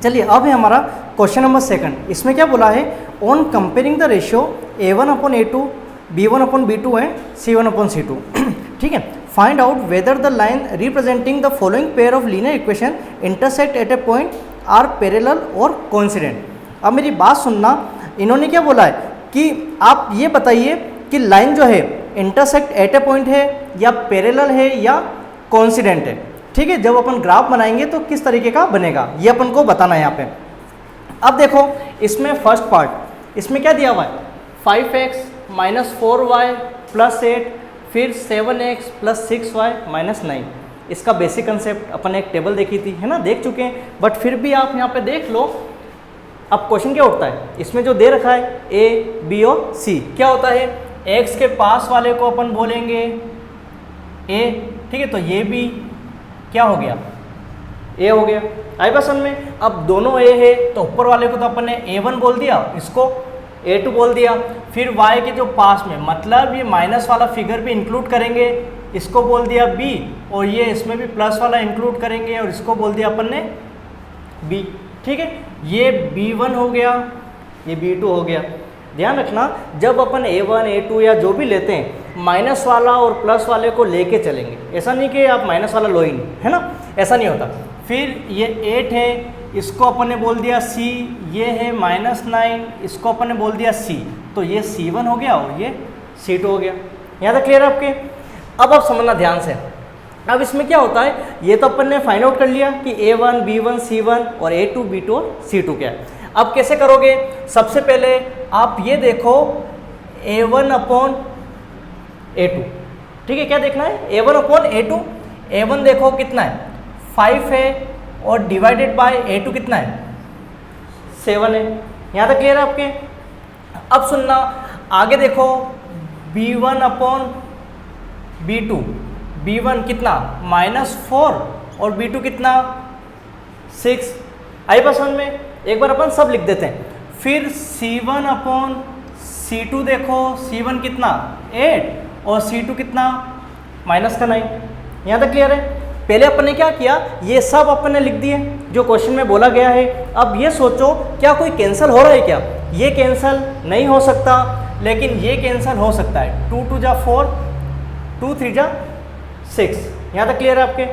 चलिए अब है हमारा क्वेश्चन नंबर सेकंड। इसमें क्या बोला है, on comparing the ratio A1/A2, B1/B2 and C1/C2। ठीक है, find out whether the line representing the following pair of linear equation intersect at a point or parallel और कोइंसिडेंट। अब मेरी बात सुनना, इन्होंने क्या बोला है कि आप ये बताइए कि लाइन जो है इंटरसेक्ट एट ए पॉइंट है या पैरेलल है या कोइंसिडेंट है। ठीक है, जब अपन ग्राफ बनाएंगे तो किस तरीके का बनेगा ये अपन को बताना है यहाँ पे। अब देखो इसमें फर्स्ट पार्ट, इसमें क्या दिया हुआ है 5x - 4y + 8, फिर 7x + 6y - 9। इसका बेसिक कंसेप्ट अपन एक टेबल देखी थी, है ना, देख चुके हैं, बट फिर भी आप यहाँ पे देख लो। अब क्वेश्चन क्या उठता है, इसमें जो दे रखा है A, B और C, क्या होता है x के पास वाले को अपन बोलेंगे A। ठीक है, तो ये भी क्या हो गया A हो गया। आई बात समझ में। अब दोनों A है तो ऊपर वाले को तो अपन ने A1 बोल दिया, इसको A2 बोल दिया, फिर y के जो पास में, मतलब ये माइनस वाला फिगर भी इंक्लूड करेंगे, इसको बोल दिया B, और ये इसमें भी प्लस वाला इंक्लूड करेंगे और इसको बोल दिया अपन ने B। ठीक है, ये B1 हो गया, ये B2 हो गया। ध्यान रखना जब अपन A1 A2 या जो भी लेते हैं माइनस वाला और प्लस वाले को लेके चलेंगे, ऐसा नहीं कि आप माइनस वाला लो ही नहीं, है ना, ऐसा नहीं होता। फिर ये 8 है, इसको अपन ने बोल दिया C, ये है -9, इसको अपन ने बोल दिया C, तो ये C1 हो गया और ये C2 हो गया। यहाँ तक क्लियर है आपके। अब आप समझना ध्यान से। अब इसमें क्या होता है, ये तो अपन ने फाइंड आउट कर लिया कि A1 B1 C1 और A2 B2 और C2 क्या है। अब कैसे करोगे, सबसे पहले आप ये देखो A1/A2। ठीक है, क्या देखना है A1/A2। A1 देखो कितना है 5 है और डिवाइडेड बाय A2 कितना है 7 है। यहाँ तक क्लियर है आपके। अब सुनना आगे देखो B1/B2, B1 कितना -4 और B2 कितना 6। आई बात समझ में। एक बार अपन सब लिख देते हैं। फिर C1/C2 देखो, C1 कितना 8 और C2 कितना -9। यहाँ तक क्लियर है। पहले अपन ने क्या किया, ये सब अपन ने लिख दिए जो क्वेश्चन में बोला गया है। अब ये सोचो क्या कोई कैंसिल हो रहा है क्या, ये कैंसिल नहीं हो सकता, लेकिन ये कैंसिल हो सकता है। 2 2 जा 4, 2 3 जा 6। यहाँ तक क्लियर है आपके।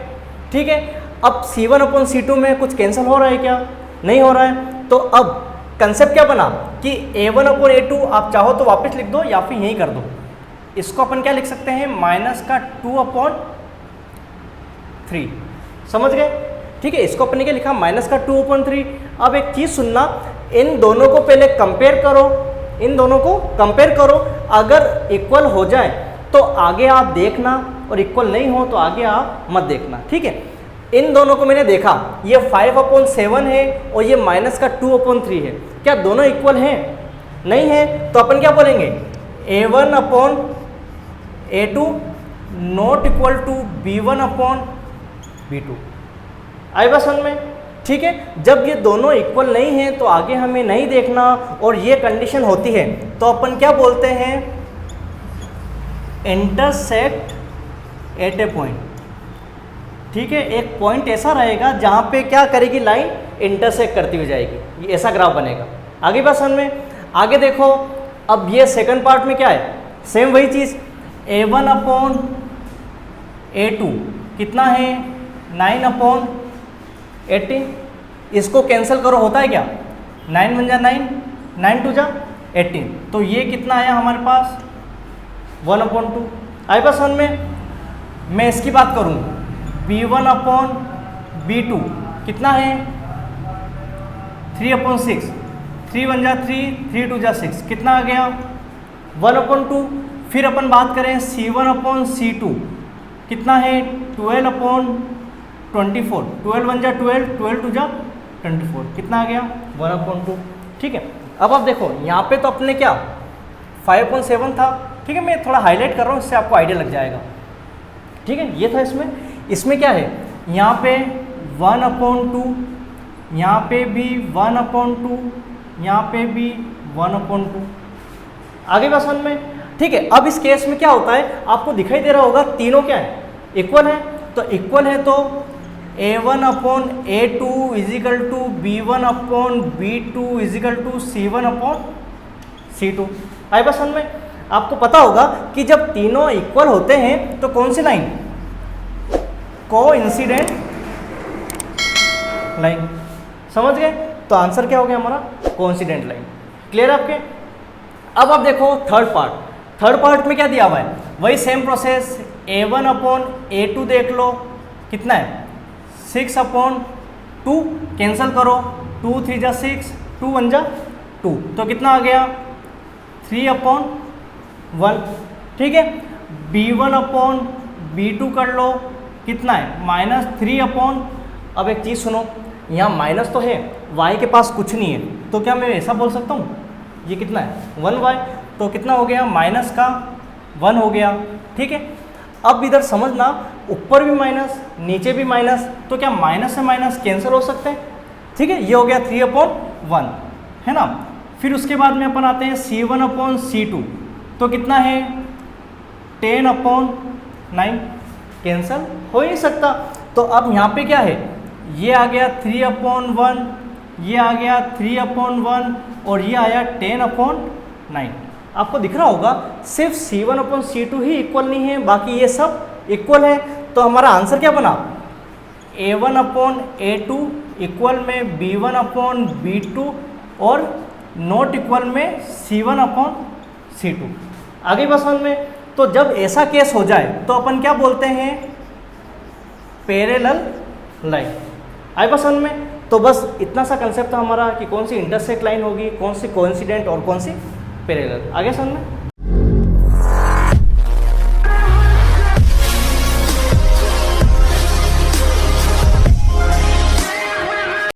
ठीक है, अब C1/C2 में कुछ कैंसिल हो रहा है क्या, नहीं हो रहा है। तो अब कंसेप्ट क्या बना कि A1/A2 आप चाहो तो वापस लिख दो या फिर यहीं कर दो। इसको अपन क्या लिख सकते हैं -2/3। समझ गए। ठीक है, इसको अपन ने क्या लिखा -2/3। अब एक चीज़ सुनना, इन दोनों को पहले कंपेयर करो, इन दोनों को कंपेयर करो। अगर इक्वल हो जाए तो आगे आप देखना, और इक्वल नहीं हो तो आगे आप मत देखना। ठीक है, इन दोनों को मैंने देखा, ये 5/7 है और ये -2/3 है। क्या दोनों इक्वल हैं? नहीं है, तो अपन क्या बोलेंगे A1/A2 not equal to B1/B2। आई बात समझ में। ठीक है, जब ये दोनों इक्वल नहीं हैं तो आगे हमें नहीं देखना, और ये कंडीशन होती है तो अपन क्या बोलते हैं इंटरसेक्ट एट ए पॉइंट। ठीक है, एक पॉइंट ऐसा रहेगा जहाँ पे क्या करेगी लाइन इंटरसेक्ट करती हुई जाएगी, ये ऐसा ग्राफ बनेगा। आगे बात समझ में। आगे देखो, अब ये सेकंड पार्ट में क्या है, सेम वही चीज़ A1/A2 कितना है 9/18। इसको कैंसिल करो, होता है क्या 9 1 जा 9, 9 2 जा 18, तो ये कितना आया हमारे पास 1/2। आई बात समझ में। मैं इसकी बात करूँ B1/B2 कितना है 3/6, 3 1 जा 3, 3 2 जा 6, कितना आ गया 1/2। फिर अपन बात करें C1/C2 कितना है 12/24, 12 1 जा 12, 12 2 जा 24, कितना आ गया 1/2। ठीक है, अब आप देखो यहाँ पे तो अपने क्या 5/7 था। ठीक है, मैं थोड़ा हाईलाइट कर रहा हूँ, इससे आपको आइडिया लग जाएगा। ठीक है, ये था इसमें क्या है, यहाँ पे 1/2, यहाँ पे भी 1/2, यहाँ पे भी 1/2। आगे बात समझ में। ठीक है, अब इस केस में क्या होता है, आपको दिखाई दे रहा होगा तीनों क्या है इक्वल है। तो इक्वल है तो A1 upon A2 is equal to B1 upon B2 is equal to C1 upon C2। आई बात समझ में? आपको पता होगा कि जब तीनों इक्वल होते हैं तो कौन सी लाइन, कोइंसिडेंट लाइन। समझ गए? तो आंसर क्या हो गया हमारा, कोइंसिडेंट लाइन। क्लियर आपके? अब आप देखो थर्ड पार्ट में क्या दिया हुआ है, वही same process, A1 upon A2 देख लो कितना है 6 अपॉन 2, कैंसिल करो, 2 3 जा 6, 2 1 जा 2, तो कितना आ गया 3 अपॉन 1। ठीक है, B1 अपॉन B2 कर लो, कितना है -3 अपॉन, अब एक चीज़ सुनो, यहाँ माइनस तो है, y के पास कुछ नहीं है, तो क्या मैं ऐसा बोल सकता हूँ ये कितना है 1y, तो कितना हो गया माइनस का 1 हो गया। ठीक है, अब इधर समझना, ऊपर भी माइनस नीचे भी माइनस, तो क्या माइनस से माइनस कैंसिल हो सकते हैं। ठीक है, ये हो गया 3 अपॉन 1, है ना। फिर उसके बाद में अपन आते हैं C1 अपॉन C2, तो कितना है 10 अपॉन 9, कैंसिल हो ही नहीं सकता। तो अब यहाँ पे क्या है, ये आ गया 3 अपॉन 1, ये आ गया 3 अपॉन 1 और ये आया 10 अपॉन 9। आपको दिख रहा होगा सिर्फ C1 अपॉन C2 ही इक्वल नहीं है, बाकी ये सब इक्वल है। तो हमारा आंसर क्या बना, A1 अपॉन A2 इक्वल में B1 अपॉन B2 और नॉट इक्वल में C1 अपॉन C2। आगे बस समझ में? तो जब ऐसा केस हो जाए तो अपन क्या बोलते हैं, पैरेलल लाइन। आई बस समझ में? तो बस इतना सा कंसेप्ट था हमारा कि कौन सी इंटरसेक्ट लाइन होगी, कौन सी कोइंसिडेंट और कौन सी पैरेलल। आगे समझ में?